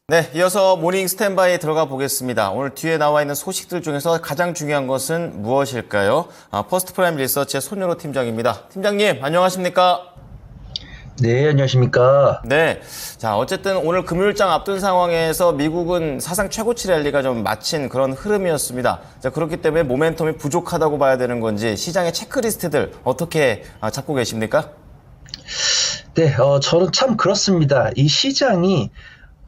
네, 이어서 모닝 스탠바이에 들어가 보겠습니다. 오늘 뒤에 나와 있는 소식들 중에서 가장 중요한 것은 무엇일까요? 퍼스트 프라임 리서치의 손윤호 팀장입니다. 팀장님, 안녕하십니까? 네, 안녕하십니까. 네. 자, 어쨌든 오늘 금요일장 앞둔 상황에서 미국은 사상 최고치 랠리가 좀 마친 그런 흐름이었습니다. 자, 그렇기 때문에 모멘텀이 부족하다고 봐야 되는 건지 시장의 체크리스트들 어떻게 잡고 계십니까? 네, 저는 참 그렇습니다. 이 시장이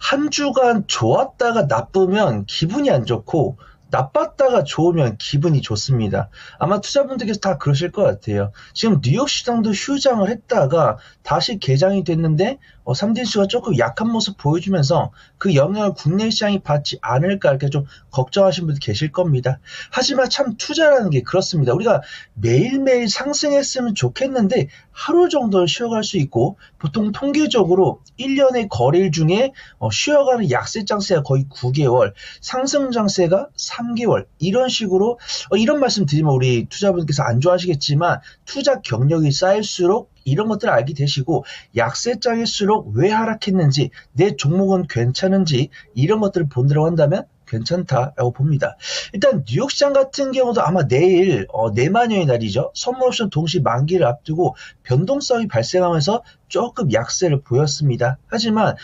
한 주간 좋았다가 나쁘면 기분이 안 좋고, 나빴다가 좋으면 기분이 좋습니다. 아마 투자분들께서 다 그러실 것 같아요. 지금 뉴욕 시장도 휴장을 했다가 다시 개장이 됐는데 3대 수가 조금 약한 모습 보여주면서 그 영향을 국내 시장이 받지 않을까 이렇게 좀 걱정하시는 분들 계실 겁니다. 하지만 참 투자라는 게 그렇습니다. 우리가 매일매일 상승했으면 좋겠는데 하루 정도는 쉬어갈 수 있고, 보통 통계적으로 1년의 거래일 중에 쉬어가는 약세 장세가 거의 9개월, 상승 장세가 3개월, 이런 식으로 이런 말씀 드리면 우리 투자분께서 안 좋아하시겠지만 투자 경력이 쌓일수록 이런 것들을 알게 되시고, 약세장일수록 왜 하락했는지, 내 종목은 괜찮은지 이런 것들을 본다고 한다면 괜찮다라고 봅니다. 일단 뉴욕 시장 같은 경우도 아마 내일 내만여의 날이죠. 선물 옵션 동시 만기를 앞두고 변동성이 발생하면서 조금 약세를 보였습니다. 하지만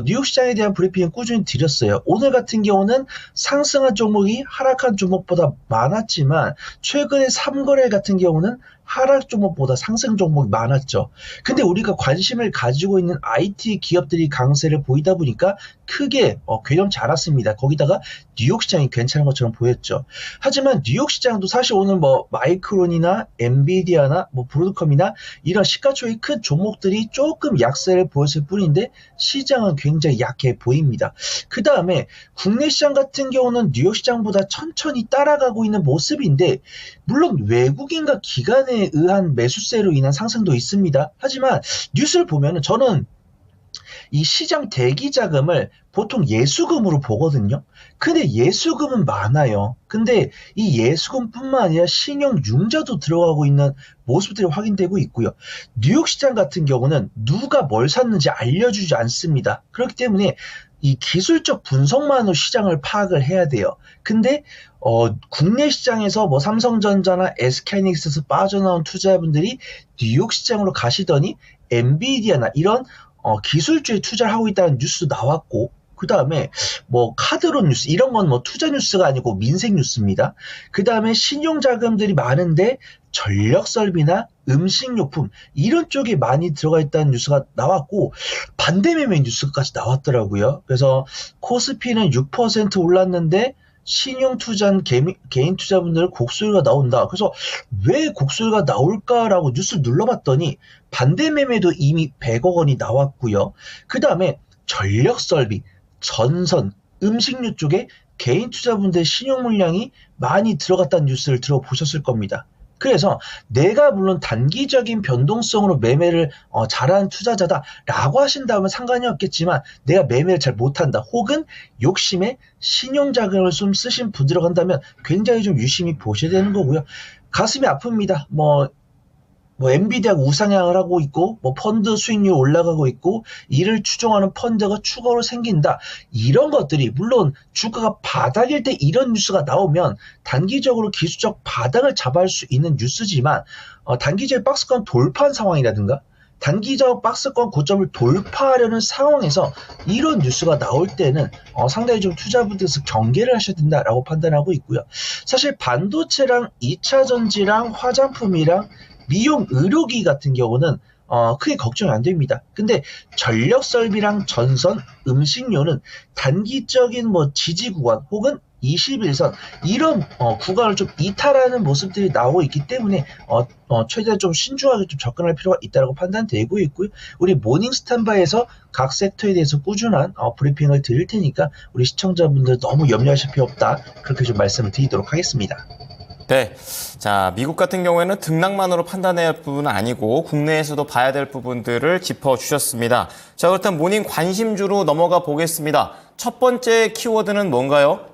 뉴욕 시장에 대한 브리핑은 꾸준히 드렸어요. 오늘 같은 경우는 상승한 종목이 하락한 종목보다 많았지만, 최근에 3거래 같은 경우는 하락 종목보다 상승 종목이 많았죠. 근데 우리가 관심을 가지고 있는 IT 기업들이 강세를 보이다 보니까 크게 괴념치 않았습니다. 거기다가 뉴욕 시장이 괜찮은 것처럼 보였죠. 하지만 뉴욕 시장도 사실 오늘 마이크론이나 엔비디아나 브로드컴이나 이런 시가총액이 큰 종목들이 조금 약세를 보였을 뿐인데 시장은 굉장히 약해 보입니다. 그 다음에 국내 시장 같은 경우는 뉴욕 시장보다 천천히 따라가고 있는 모습인데, 물론 외국인과 기관에 의한 매수세로 인한 상승도 있습니다. 하지만 뉴스를 보면은 저는 이 시장 대기 자금을 보통 예수금으로 보거든요. 근데 예수금은 많아요. 근데 이 예수금뿐만 아니라 신용 융자도 들어가고 있는 모습들이 확인되고 있고요. 뉴욕 시장 같은 경우는 누가 뭘 샀는지 알려주지 않습니다. 그렇기 때문에 이 기술적 분석만으로 시장을 파악을 해야 돼요. 근데 국내 시장에서 삼성전자나 SK하이닉스에서 빠져나온 투자자분들이 뉴욕 시장으로 가시더니 엔비디아나 이런 기술주에 투자를 하고 있다는 뉴스도 나왔고, 그 다음에 카드론 뉴스, 이런 건 투자 뉴스가 아니고 민생 뉴스입니다. 그 다음에 신용자금들이 많은데 전력설비나 음식료품 이런 쪽에 많이 들어가 있다는 뉴스가 나왔고, 반대매매 뉴스까지 나왔더라고요. 그래서 코스피는 6% 올랐는데 신용 투자한 개인 투자분들 곡소리가 나온다. 그래서 왜 곡소리가 나올까라고 뉴스를 눌러봤더니 반대 매매도 이미 100억 원이 나왔고요. 그 다음에 전력 설비, 전선, 음식료 쪽에 개인 투자분들의 신용 물량이 많이 들어갔다는 뉴스를 들어보셨을 겁니다. 그래서 내가 물론 단기적인 변동성으로 매매를 잘하는 투자자다라고 하신다면 상관이 없겠지만, 내가 매매를 잘 못한다, 혹은 욕심에 신용자금을 좀 쓰신 분들이라고 한다면 굉장히 좀 유심히 보셔야 되는 거고요. 가슴이 아픕니다. 엔비디아가 우상향을 하고 있고, 펀드 수익률 올라가고 있고, 이를 추종하는 펀드가 추가로 생긴다. 이런 것들이 물론 주가가 바닥일 때 이런 뉴스가 나오면 단기적으로 기술적 바닥을 잡아할 수 있는 뉴스지만, 단기적인 박스권 돌파한 상황이라든가 단기적 박스권 고점을 돌파하려는 상황에서 이런 뉴스가 나올 때는 상당히 좀 투자분들께서 경계를 하셔야 된다라고 판단하고 있고요. 사실 반도체랑 2차 전지랑 화장품이랑 미용 의료기 같은 경우는 크게 걱정이 안 됩니다. 근데 전력 설비랑 전선, 음식료는 단기적인 지지 구간 혹은 21선 이런 구간을 좀 이탈하는 모습들이 나오고 있기 때문에 최대한 좀 신중하게 좀 접근할 필요가 있다고 판단되고 있고요. 우리 모닝 스탠바이에서 각 섹터에 대해서 꾸준한 브리핑을 드릴 테니까 우리 시청자분들 너무 염려하실 필요 없다, 그렇게 좀 말씀을 드리도록 하겠습니다. 네. 자, 미국 같은 경우에는 등락만으로 판단해야 할 부분은 아니고 국내에서도 봐야 될 부분들을 짚어주셨습니다. 자, 그렇다면 모닝 관심주로 넘어가 보겠습니다. 첫 번째 키워드는 뭔가요?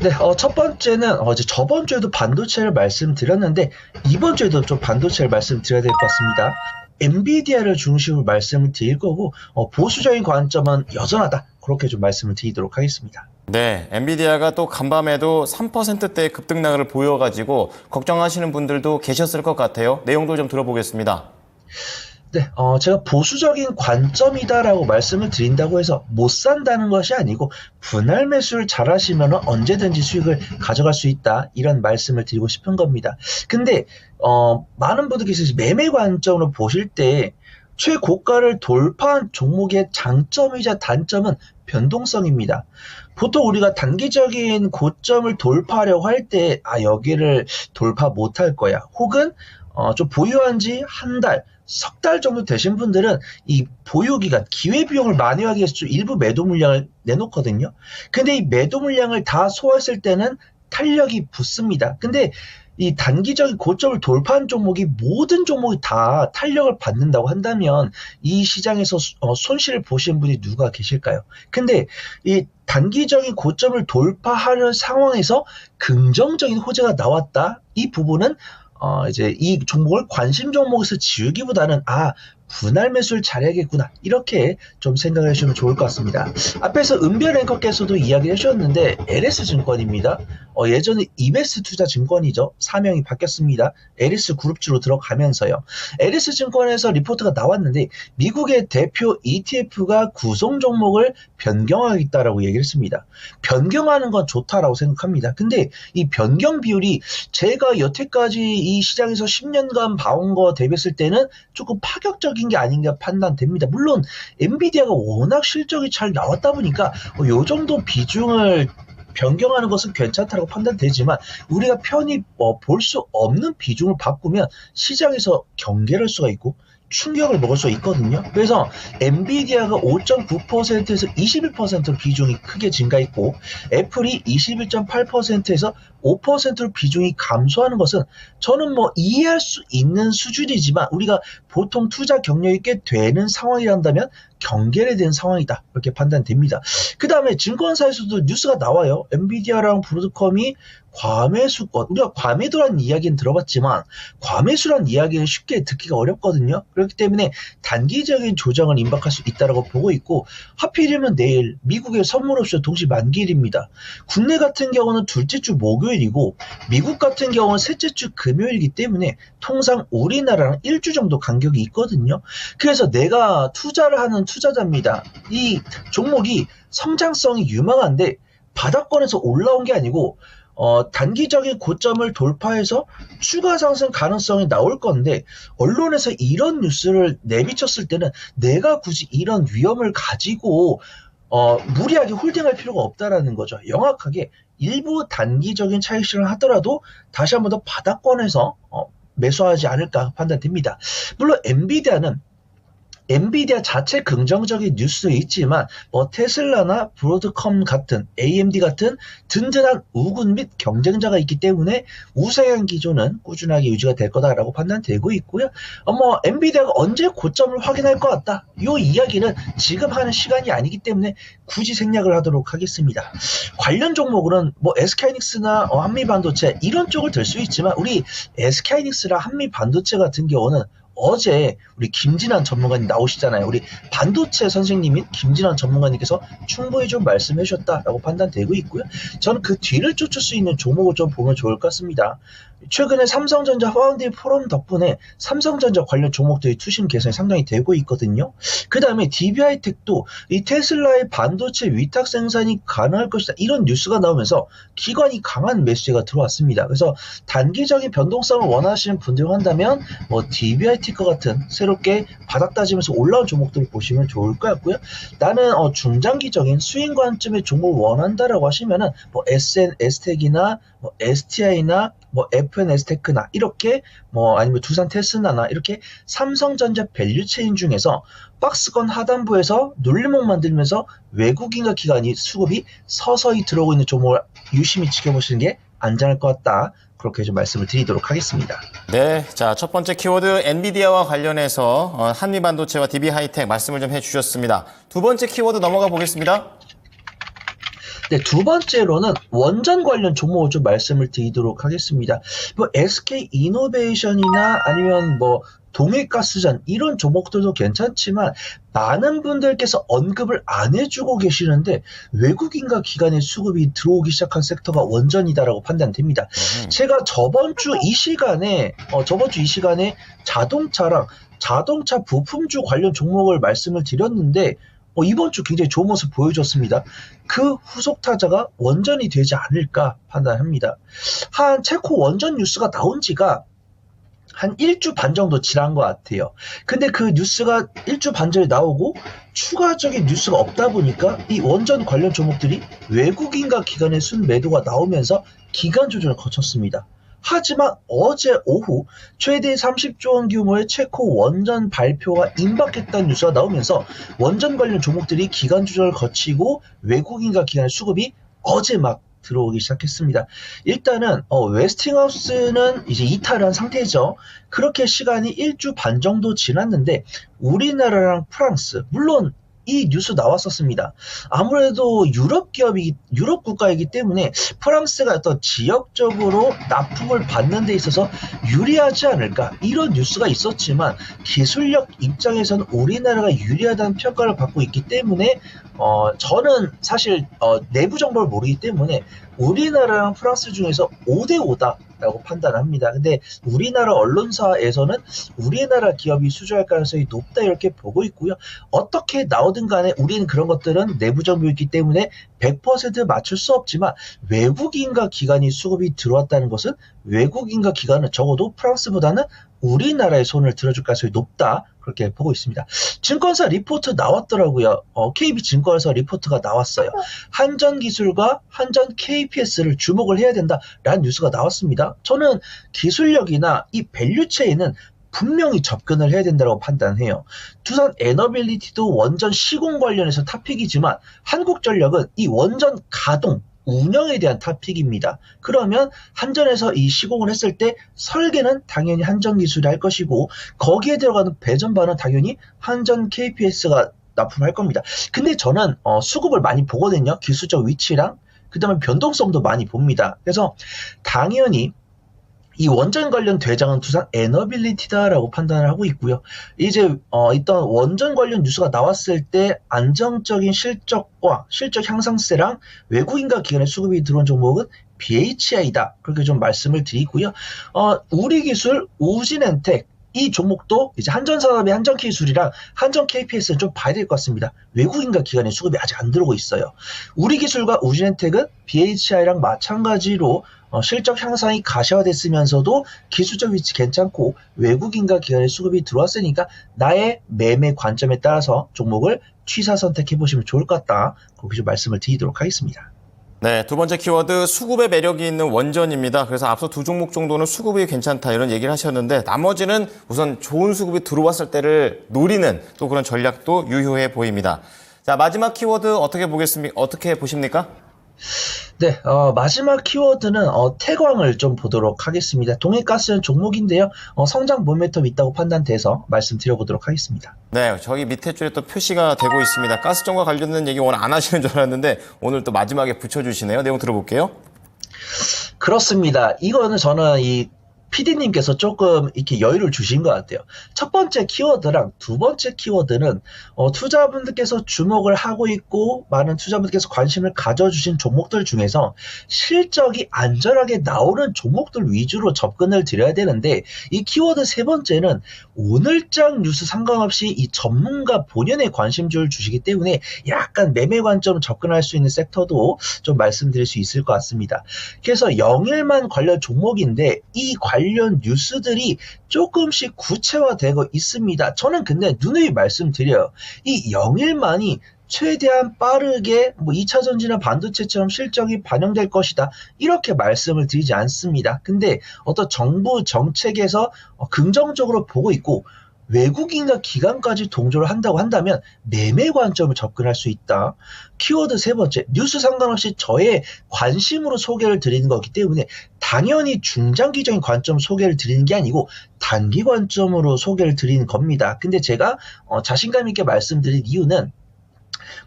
네, 첫 번째는 저번 주에도 반도체를 말씀드렸는데 이번 주에도 좀 반도체를 말씀드려야 될 것 같습니다. 엔비디아를 중심으로 말씀을 드릴 거고, 보수적인 관점은 여전하다. 그렇게 좀 말씀을 드리도록 하겠습니다. 네, 엔비디아가 또 간밤에도 3%대의 급등락을 보여가지고 걱정하시는 분들도 계셨을 것 같아요. 내용도 좀 들어보겠습니다. 네, 제가 보수적인 관점이다라고 말씀을 드린다고 해서 못 산다는 것이 아니고 분할 매수를 잘 하시면 언제든지 수익을 가져갈 수 있다. 이런 말씀을 드리고 싶은 겁니다. 근데, 많은 분들께서 매매 관점으로 보실 때 최고가를 돌파한 종목의 장점이자 단점은 변동성입니다. 보통 우리가 단기적인 고점을 돌파하려고 할 때, 여기를 돌파 못할 거야. 혹은, 좀 보유한 지 한 달, 석 달 정도 되신 분들은 이 보유기간, 기회비용을 만회하기 위해서 좀 일부 매도 물량을 내놓거든요. 근데 이 매도 물량을 다 소화했을 때는 탄력이 붙습니다. 근데 이 단기적인 고점을 돌파한 종목이 모든 종목이 다 탄력을 받는다고 한다면 이 시장에서 손실을 보시는 분이 누가 계실까요? 근데 이 단기적인 고점을 돌파하는 상황에서 긍정적인 호재가 나왔다. 이 부분은 이제 이 종목을 관심 종목에서 지우기보다는 분할 매수를 잘해야겠구나 이렇게 좀 생각을 하시면 좋을 것 같습니다. 앞에서 은별 앵커께서도 이야기를 해주셨는데 LS증권입니다. 예전에 이베스트 투자증권이죠. 사명이 바뀌었습니다. LS그룹주로 들어가면서요. LS증권에서 리포트가 나왔는데 미국의 대표 ETF가 구성 종목을 변경하겠다라고 얘기를 했습니다. 변경하는 건 좋다라고 생각합니다. 근데 이 변경 비율이 제가 여태까지 이 시장에서 10년간 봐온 거 대비했을 때는 조금 파격적인 게 아닌가 판단됩니다. 물론 엔비디아가 워낙 실적이 잘 나왔다 보니까 요 정도 비중을 변경하는 것은 괜찮다고 판단되지만 우리가 편히 볼 수 없는 비중을 바꾸면 시장에서 경계를 할 수가 있고 충격을 먹을 수 있거든요. 그래서 엔비디아가 5.9%에서 21% 비중이 크게 증가했고 애플이 21.8%에서 5%로 비중이 감소하는 것은 저는 이해할 수 있는 수준이지만 우리가 보통 투자 경력이 꽤 되는 상황이란다면 경계를 된 상황이다. 이렇게 판단됩니다. 그 다음에 증권사에서도 뉴스가 나와요. 엔비디아랑 브로드컴이 과매수권, 우리가 과매도라는 이야기는 들어봤지만 과매수라는 이야기는 쉽게 듣기가 어렵거든요. 그렇기 때문에 단기적인 조정을 임박할 수 있다고 보고 있고 하필이면 내일 미국의 선물 옵션 동시 만기일입니다. 국내 같은 경우는 둘째 주 목요일이고 미국 같은 경우는 셋째 주 금요일이기 때문에 통상 우리나라랑 일주 정도 간격이 있거든요. 그래서 내가 투자를 하는 투자자입니다. 이 종목이 성장성이 유망한데 바닥권에서 올라온 게 아니고 단기적인 고점을 돌파해서 추가 상승 가능성이 나올 건데 언론에서 이런 뉴스를 내비쳤을 때는 내가 굳이 이런 위험을 가지고 무리하게 홀딩할 필요가 없다라는 거죠. 영악하게 일부 단기적인 차익 실현을 하더라도 다시 한 번 더 바닥권에서 매수하지 않을까 판단됩니다. 물론 엔비디아 자체 긍정적인 뉴스도 있지만 테슬라나 브로드컴 같은 AMD 같은 든든한 우군 및 경쟁자가 있기 때문에 우세한 기조는 꾸준하게 유지가 될 거다라고 판단되고 있고요. 엔비디아가 언제 고점을 확인할 것 같다. 이 이야기는 지금 하는 시간이 아니기 때문에 굳이 생략을 하도록 하겠습니다. 관련 종목으로는 SK하이닉스나 한미반도체 이런 쪽을 들 수 있지만 우리 SK하이닉스나 한미반도체 같은 경우는 어제 우리 김진환 전문가님 나오시잖아요. 우리 반도체 선생님인 김진환 전문가님께서 충분히 좀 말씀해 주셨다라고 판단되고 있고요. 저는 그 뒤를 쫓을 수 있는 종목을 좀 보면 좋을 것 같습니다. 최근에 삼성전자 파운딩 포럼 덕분에 삼성전자 관련 종목들이 투심 개선이 상당히 되고 있거든요. 그 다음에 DB하이텍도 이 테슬라의 반도체 위탁 생산이 가능할 것이다. 이런 뉴스가 나오면서 기관이 강한 매수세가 들어왔습니다. 그래서 단기적인 변동성을 원하시는 분들 한다면 DB하이텍과 같은 새롭게 바닥 다지면서 올라온 종목들을 보시면 좋을 것 같고요. 나는 중장기적인 수익 관점의 종목을 원한다라고 하시면은 SN 에스텍이나 STI나 FNS테크나 이렇게 아니면 두산 테스나나 이렇게 삼성전자 밸류체인 중에서 박스권 하단부에서 눌림목 만들면서 외국인과 기관이 수급이 서서히 들어오고 있는 종목을 유심히 지켜보시는 게 안전할 것 같다. 그렇게 좀 말씀을 드리도록 하겠습니다. 네, 자, 첫 번째 키워드 엔비디아와 관련해서 한미반도체와 DB하이텍 말씀을 좀 해주셨습니다. 두 번째 키워드 넘어가 보겠습니다. 네, 두 번째로는 원전 관련 종목을 좀 말씀을 드리도록 하겠습니다. 뭐 SK 이노베이션이나 아니면 뭐 동해가스전 이런 종목들도 괜찮지만 많은 분들께서 언급을 안 해주고 계시는데 외국인과 기관의 수급이 들어오기 시작한 섹터가 원전이다라고 판단됩니다. 제가 저번 주 이 시간에 자동차 부품주 관련 종목을 말씀을 드렸는데 이번 주 굉장히 좋은 모습 보여줬습니다. 그 후속 타자가 원전이 되지 않을까 판단합니다. 한 체코 원전 뉴스가 나온 지가 한 1주 반 정도 지난 것 같아요. 근데 그 뉴스가 1주 반 전에 나오고 추가적인 뉴스가 없다 보니까 이 원전 관련 종목들이 외국인과 기관의 순매도가 나오면서 기간 조정을 거쳤습니다. 하지만 어제 오후 최대 30조 원 규모의 체코 원전 발표가 임박했다는 뉴스가 나오면서 원전 관련 종목들이 기간 조정을 거치고 외국인과 기관의 수급이 어제 막 들어오기 시작했습니다. 일단은 웨스팅하우스는 이제 이탈한 상태죠. 그렇게 시간이 1주 반 정도 지났는데 우리나라랑 프랑스, 물론 이 뉴스 나왔었습니다. 아무래도 유럽 국가이기 때문에 프랑스가 어떤 지역적으로 납품을 받는 데 있어서 유리하지 않을까 이런 뉴스가 있었지만 기술력 입장에서는 우리나라가 유리하다는 평가를 받고 있기 때문에 저는 사실 내부 정보를 모르기 때문에 우리나라랑 프랑스 중에서 5대5다 라고 판단합니다. 근데 우리나라 언론사에서는 우리나라 기업이 수주할 가능성이 높다 이렇게 보고 있고요. 어떻게 나오든 간에 우리는 그런 것들은 내부 정보이기 때문에 100% 맞출 수 없지만 외국인과 기관이 수급이 들어왔다는 것은 외국인과 기관은 적어도 프랑스보다는 우리나라의 손을 들어줄 가능성이 높다 그렇게 보고 있습니다. 증권사 리포트 나왔더라고요. KB증권사 리포트가 나왔어요. 한전기술과 한전 KPS를 주목을 해야 된다라는 뉴스가 나왔습니다. 저는 기술력이나 이 밸류체인은 분명히 접근을 해야 된다고 판단해요. 두산 에너빌리티도 원전 시공 관련해서 탑픽이지만 한국전력은 이 원전 가동 운영에 대한 탑픽입니다. 그러면 한전에서 이 시공을 했을 때 설계는 당연히 한전기술이 할 것이고 거기에 들어가는 배전반은 당연히 한전 KPS가 납품할 겁니다. 근데 저는 수급을 많이 보거든요. 기술적 위치랑 그 다음에 변동성도 많이 봅니다. 그래서 당연히 이 원전 관련 대장은 두산 에너빌리티다라고 판단을 하고 있고요. 이제 일단 원전 관련 뉴스가 나왔을 때 안정적인 실적과 실적 향상세랑 외국인과 기관의 수급이 들어온 종목은 BHI다. 그렇게 좀 말씀을 드리고요. 우리기술, 우진엔텍 이 종목도 이제 한전산업의 한전기술이랑 한전 KPS는 좀 봐야 될 것 같습니다. 외국인과 기관의 수급이 아직 안 들어오고 있어요. 우리기술과 우진엔텍은 BHI랑 마찬가지로 실적 향상이 가시화됐으면서도 기술적 위치 괜찮고 외국인과 기관의 수급이 들어왔으니까 나의 매매 관점에 따라서 종목을 취사 선택해 보시면 좋을 것 같다. 그렇게 좀 말씀을 드리도록 하겠습니다. 네, 두 번째 키워드 수급의 매력이 있는 원전입니다. 그래서 앞서 두 종목 정도는 수급이 괜찮다 이런 얘기를 하셨는데 나머지는 우선 좋은 수급이 들어왔을 때를 노리는 또 그런 전략도 유효해 보입니다. 자, 마지막 키워드 어떻게 보십니까? 네, 마지막 키워드는 태광을 좀 보도록 하겠습니다. 동해가스는 종목인데요. 성장 모멘텀이 있다고 판단돼서 말씀드려보도록 하겠습니다. 네, 저기 밑에 줄에 또 표시가 되고 있습니다. 가스정과 관련된 얘기 오늘 안 하시는 줄 알았는데 오늘 또 마지막에 붙여주시네요. 내용 들어볼게요. 그렇습니다. 이거는 저는 이 PD님께서 조금 이렇게 여유를 주신 것 같아요. 첫 번째 키워드랑 두 번째 키워드는 투자분들께서 주목을 하고 있고 많은 투자분들께서 관심을 가져주신 종목들 중에서 실적이 안전하게 나오는 종목들 위주로 접근을 드려야 되는데 이 키워드 세 번째는 오늘장 뉴스 상관없이 이 전문가 본연의 관심주를 주시기 때문에 약간 매매 관점 접근할 수 있는 섹터도 좀 말씀드릴 수 있을 것 같습니다. 그래서 영일만 관련 종목인데 이 관련 뉴스들이 조금씩 구체화되고 있습니다. 저는 근데 누누이 말씀드려요. 이 영일만이 최대한 빠르게 2차 전지나 반도체처럼 실적이 반영될 것이다. 이렇게 말씀을 드리지 않습니다. 근데 어떤 정부 정책에서 긍정적으로 보고 있고 외국인과 기관까지 동조를 한다고 한다면 매매 관점을 접근할 수 있다. 키워드 세 번째, 뉴스 상관없이 저의 관심으로 소개를 드리는 거기 때문에 당연히 중장기적인 관점 소개를 드리는 게 아니고 단기 관점으로 소개를 드리는 겁니다. 근데 제가 자신감 있게 말씀드린 이유는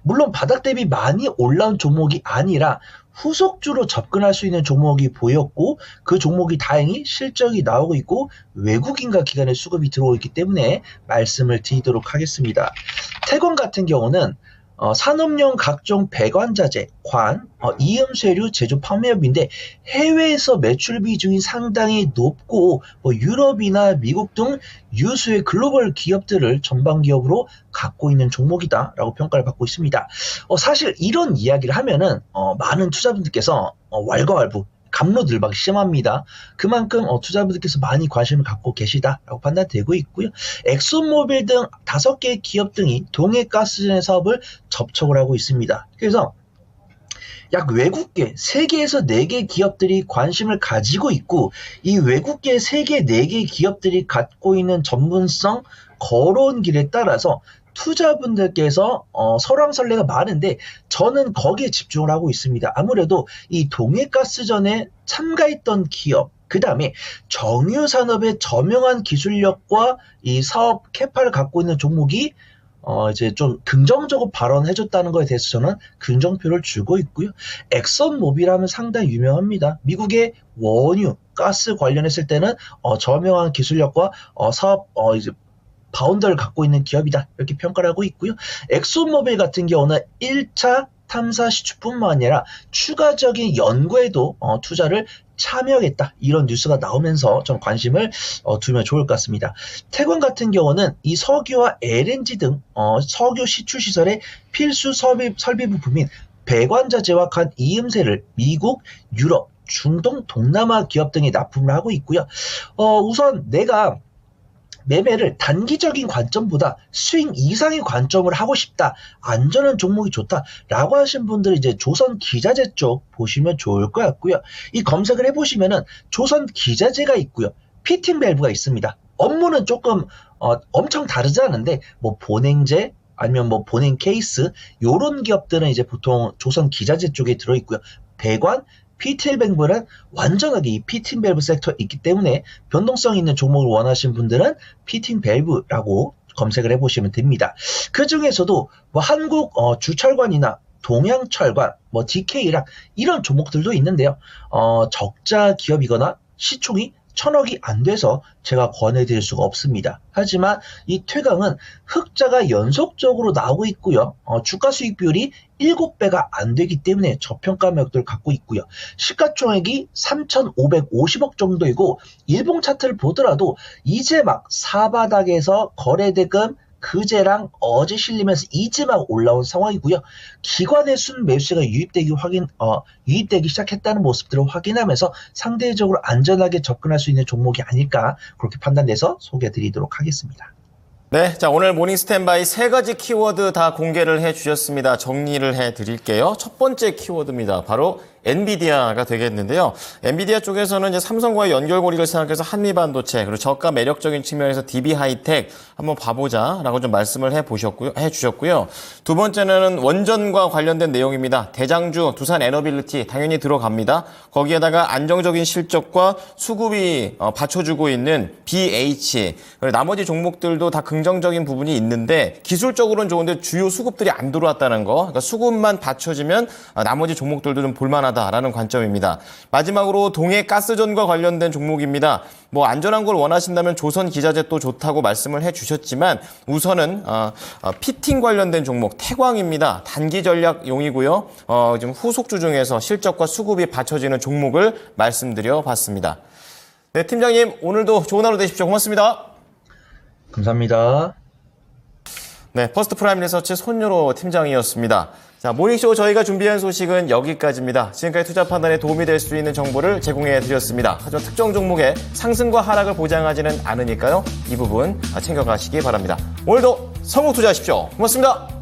물론 바닥 대비 많이 올라온 종목이 아니라 후속주로 접근할 수 있는 종목이 보였고 그 종목이 다행히 실적이 나오고 있고 외국인과 기관의 수급이 들어오고 있기 때문에 말씀을 드리도록 하겠습니다. 태권 같은 경우는 산업용 각종 배관자재, 관, 이음쇠류 제조 판매업인데 해외에서 매출 비중이 상당히 높고 유럽이나 미국 등 유수의 글로벌 기업들을 전방 기업으로 갖고 있는 종목이다라고 평가를 받고 있습니다. 사실 이런 이야기를 하면은 많은 투자분들께서 왈가왈부 감로들박 심합니다. 그만큼 투자분들께서 많이 관심을 갖고 계시다라고 판단되고 있고요. 엑소모빌 등 5개의 기업 등이 동해가스전의 사업을 접촉을 하고 있습니다. 그래서 약 외국계 3개에서 4개 기업들이 관심을 가지고 있고 이 외국계 3개, 4개 기업들이 갖고 있는 전문성, 걸어온 길에 따라서 투자분들께서 설왕설래가 많은데 저는 거기에 집중을 하고 있습니다. 아무래도 이 동해가스전에 참가했던 기업, 그 다음에 정유산업의 저명한 기술력과 이 사업 캐파를 갖고 있는 종목이 이제 좀 긍정적으로 발언해줬다는 거에 대해서 저는 긍정표를 주고 있고요. 엑선모빌 하면 상당히 유명합니다. 미국의 원유, 가스 관련했을 때는 저명한 기술력과 사업 이제 바운더를 갖고 있는 기업이다 이렇게 평가를 하고 있고요. 엑소모빌 같은 경우는 1차 탐사 시추뿐만 아니라 추가적인 연구에도 투자를 참여하겠다 이런 뉴스가 나오면서 좀 관심을 두면 좋을 것 같습니다. 태권 같은 경우는 이 석유와 LNG 등 석유 시추시설의 필수 설비 부품인 배관자재와 간 이음새를 미국, 유럽, 중동, 동남아 기업 등에 납품을 하고 있고요. 우선 내가 매매를 단기적인 관점보다 스윙 이상의 관점을 하고 싶다. 안전한 종목이 좋다라고 하신 분들은 이제 조선 기자재 쪽 보시면 좋을 것 같고요. 이 검색을 해보시면은 조선 기자재가 있고요. 피팅 밸브가 있습니다. 업무는 조금 엄청 다르지 않은데 뭐 보냉재 아니면 뭐 보냉 케이스 요런 기업들은 이제 보통 조선 기자재 쪽에 들어있고요. 배관 피팅 밸브는 완전하게 이 피팅 밸브 섹터에 있기 때문에 변동성 있는 종목을 원하시는 분들은 피팅 밸브라고 검색을 해보시면 됩니다. 그 중에서도 뭐 한국 주철관이나 동양철관, 뭐 DK랑 이런 종목들도 있는데요. 적자 기업이거나 시총이 1,000억이 안 돼서 제가 권해드릴 수가 없습니다. 하지만 이 퇴강은 흑자가 연속적으로 나오고 있고요. 주가 수익 비율이 7배가 안 되기 때문에 저평가 매력도를 갖고 있고요. 시가총액이 3,550억 정도이고 일봉 차트를 보더라도 이제 막 사바닥에서 거래대금 그제랑 어제 실리면서 이제 막 올라온 상황이고요. 기관의 순매수세가 유입되기 시작했다는 모습들을 확인하면서 상대적으로 안전하게 접근할 수 있는 종목이 아닐까 그렇게 판단돼서 소개해드리도록 하겠습니다. 네, 자 오늘 모닝 스탠바이 3가지 키워드 다 공개를 해주셨습니다. 정리를 해드릴게요. 첫 번째 키워드입니다. 바로 엔비디아가 되겠는데요. 엔비디아 쪽에서는 이제 삼성과의 연결고리를 생각해서 한미반도체 그리고 저가 매력적인 측면에서 DB 하이텍 한번 봐보자라고 좀 말씀을 해주셨고요. 두 번째는 원전과 관련된 내용입니다. 대장주 두산 에너빌리티 당연히 들어갑니다. 거기에다가 안정적인 실적과 수급이 받쳐주고 있는 BH 그리고 나머지 종목들도 다 긍정적인 부분이 있는데 기술적으로는 좋은데 주요 수급들이 안 들어왔다는 거. 그러니까 수급만 받쳐지면 나머지 종목들도 좀 볼만하다라는 관점입니다. 마지막으로 동해가스전과 관련된 종목입니다. 뭐 안전한 걸 원하신다면 조선 기자재 또 좋다고 말씀을 해주셨지만 우선은 피팅 관련된 종목 태광입니다. 단기 전략용이고요. 지금 후속주 중에서 실적과 수급이 받쳐지는 종목을 말씀드려 봤습니다. 네, 팀장님 오늘도 좋은 하루 되십시오. 고맙습니다. 감사합니다. 네, 퍼스트 프라임 리서치 손유로 팀장이었습니다. 자, 모닝쇼 저희가 준비한 소식은 여기까지입니다. 지금까지 투자 판단에 도움이 될 수 있는 정보를 제공해 드렸습니다. 하지만 특정 종목의 상승과 하락을 보장하지는 않으니까요. 이 부분 챙겨가시기 바랍니다. 오늘도 성공 투자하십시오. 고맙습니다.